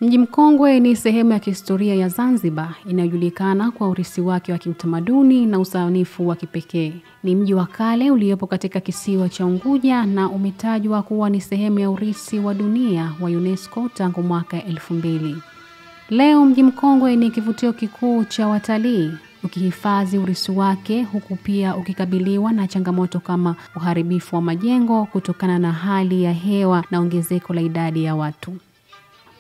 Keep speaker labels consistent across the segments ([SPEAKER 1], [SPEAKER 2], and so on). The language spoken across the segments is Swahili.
[SPEAKER 1] Mji Mkongwe ni sehemu ya kihistoria ya Zanzibar inayojulikana kwa urithi wake wa kiutamaduni na usanifu wa kipekee. Ni mji wa kale uliopo katika kisiwa cha Unguja na umetajwa kuwa ni sehemu ya urithi wa dunia wa UNESCO tangu mwaka 2000. Leo Mji Mkongwe ni kivutio kikuu cha watalii, ukihifadhi urithi wake huku pia ukikabiliwa na changamoto kama uharibifu wa majengo kutokana na hali ya hewa na ongezeko la idadi ya watu.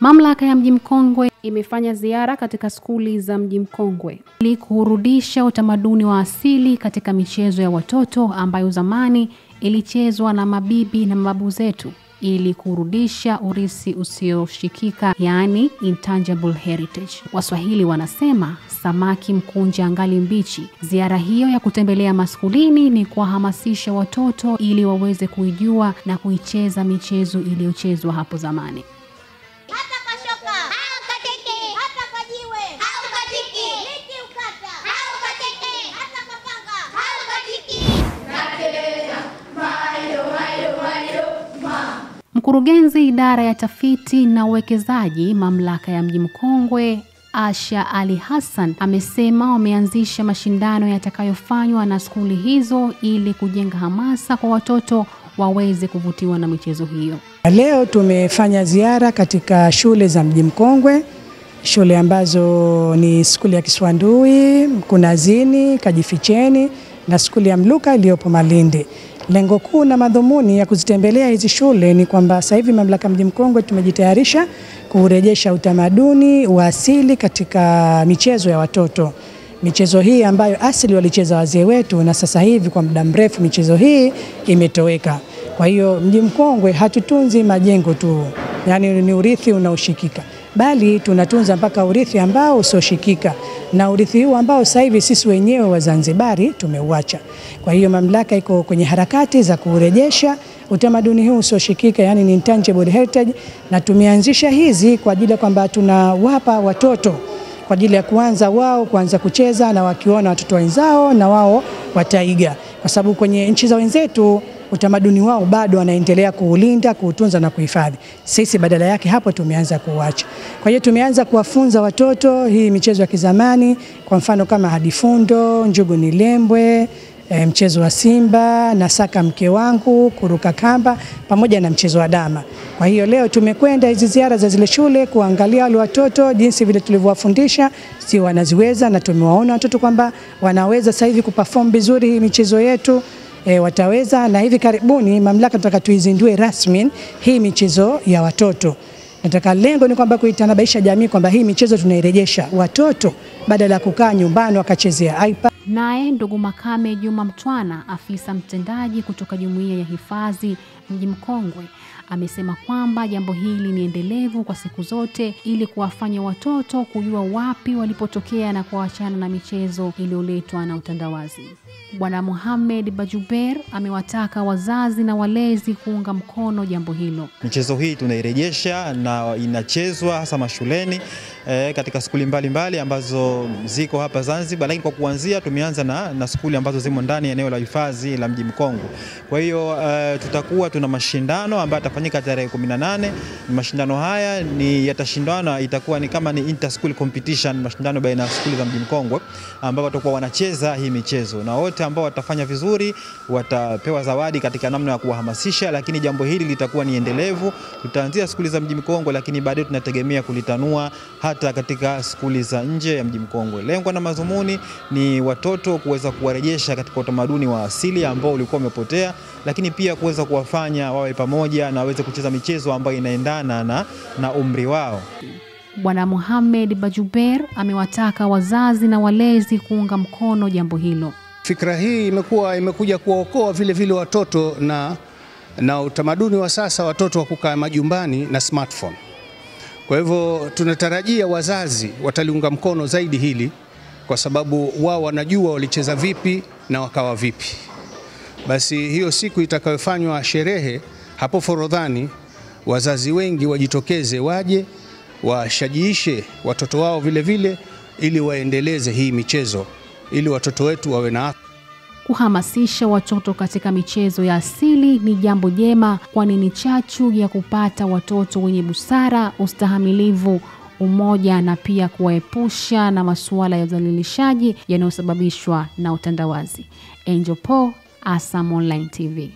[SPEAKER 1] Mamlaka ya Mji Mkongwe imefanya ziara katika skuli za Mji Mkongwe ili kurudisha utamaduni wa asili katika michezo ya watoto ambayo zamani ilichezwa na mabibi na mababu zetu, ili kurudisha urithi usioshikika, yani intangible heritage. Waswahili wanasema samaki mkunja angali mbichi. Ziara hiyo ya kutembelea maskulini ni kuwahamasisha watoto ili waweze kuijua na kuicheza michezo iliyochezwa hapo zamani. Mkurugenzi idara ya tafiti na uwekezaji mamlaka ya Mji Mkongwe, Asha Ali Hassan, amesema wameanzisha mashindano yatakayofanywa na skuli hizo ili kujenga hamasa kwa watoto waweze kuvutiwa na michezo hiyo.
[SPEAKER 2] Leo tumefanya ziara katika shule za Mji Mkongwe, shule ambazo ni skuli ya Kiswandui, Mkunazini, Kajificheni na skuli ya Mluka iliyopo Malindi. Lengo kuu na madhumuni ya kuzitembelea hizi shule ni kwamba sasa hivi mamlaka Mji Mkongwe tumejitayarisha kurejesha utamaduni wa asili katika michezo ya watoto. Michezo hii ambayo asili walicheza wazee wetu na sasa hivi kwa muda mrefu michezo hii imetoweka. Kwa hiyo Mji Mkongwe hatutunzi majengo tu, yani ni urithi unaoshikika, bali tunatunza mpaka urithi ambao usioshikika, na urithi huu ambao sasa hivi sisi wenyewe wa Zanzibari tumeuacha. Kwa hiyo mamlaka iko kwenye harakati za kurejesha utamaduni huu usioshikika, yani ni intangible heritage, na tumeanzisha hizi kwa ajili ya kwamba tunawapa watoto kwa ajili ya kuanza kucheza, na wakiona watoto wenzao na wao wataiga, kwa sababu kwenye nchi za wenzetu utamaduni wao bado wanaendelea kuulinda, kuutunza na kuhifadhi. Sisi badala yake hapo tumeanza kuacha. Kwa hiyo tumeanza kuwafunza watoto hii michezo ya kizamani, kwa mfano kama hadifundo, njugu ni lembwe, mchezo wa simba, nasaka mke wangu, kuruka kamba, pamoja na mchezo wa dama. Kwa hiyo leo tumekwenda hizi ziara za zile shule kuangalia wale watoto jinsi vile tulivyowafundisha si wanaziweza, na tumewaona watoto kwamba wanaweza sasa hivi kuperform vizuri hii michezo yetu. Wataweza, na hivi karibuni mamlaka nataka tuizindue rasmi hii michezo ya watoto. Nataka lengo ni kwamba kuitanabaisha jamii kwamba hii michezo tunairejesha watoto badala ya kukaa nyumbani wakachezea iPad.
[SPEAKER 1] Naye ndugu Makame Juma Mtwana, afisa mtendaji kutoka Jumuiya ya Hifadhi Mji Mkongwe, amesema kwamba jambo hili ni endelevu kwa siku zote ili kuwafanya watoto kujua wapi walipotokea na kuachana na michezo iliyoletwa na utandawazi. Bwana Mohamed Bajuber amewataka wazazi na walezi kuunga mkono jambo hilo.
[SPEAKER 3] Michezo hii tunairejesha na inachezwa hasa mashuleni katika skuli mbalimbali ambazo ziko hapa Zanzibar, lakini kwa kuanzia tumeanza na skuli ambazo zimo ndani ya eneo la hifadhi la Mji Mkongwe. Kwa hiyo tutakuwa tuna mashindano ambayo yatafanyika tarehe 18. Mashindano haya yatashindana, itakuwa ni kama ni inter school competition, mashindano baina ya skuli za Mji Mkongwe ambao watakuwa wanacheza hii michezo, na wote ambao watafanya vizuri watapewa zawadi katika namna ya kuwahamasisha, lakini jambo hili litakuwa ni endelevu. Tutaanzia skuli za Mji Mkongwe, lakini baadaye tunategemea kulitanua hata katika skuli za nje ya Mji Mkongwe. Lengo na madhumuni ni watoto kuweza kuwarejesha katika utamaduni wa asili ambao ulikuwa umepotea, lakini pia kuweza kuwafanya wawe pamoja na waweze kucheza michezo ambayo inaendana na umri wao.
[SPEAKER 1] Bwana Mohamed Bajuber amewataka wazazi na walezi kuunga mkono jambo hilo.
[SPEAKER 4] Fikra hii imekuja kuwaokoa vile watoto na utamaduni wa sasa watoto wa kukaa majumbani na smartphone. Kwa hivyo tunatarajia wazazi wataliunga mkono zaidi hili, kwa sababu wao wanajua walicheza vipi na wakawa vipi. Basi hiyo siku itakayofanywa sherehe hapo Forodhani, wazazi wengi wajitokeze, waje washajiishe watoto wao vile ili waendeleze hii michezo ili watoto wetu wawe na
[SPEAKER 1] Kuhamasisha watoto katika michezo ya asili ni jambo jema, kwani ni chachu ya kupata watoto wenye busara, ustahamilivu, umoja na pia kuwaepusha na masuala ya udhalilishaji yanayosababishwa na utandawazi. Angel Paul, ASAM Online TV.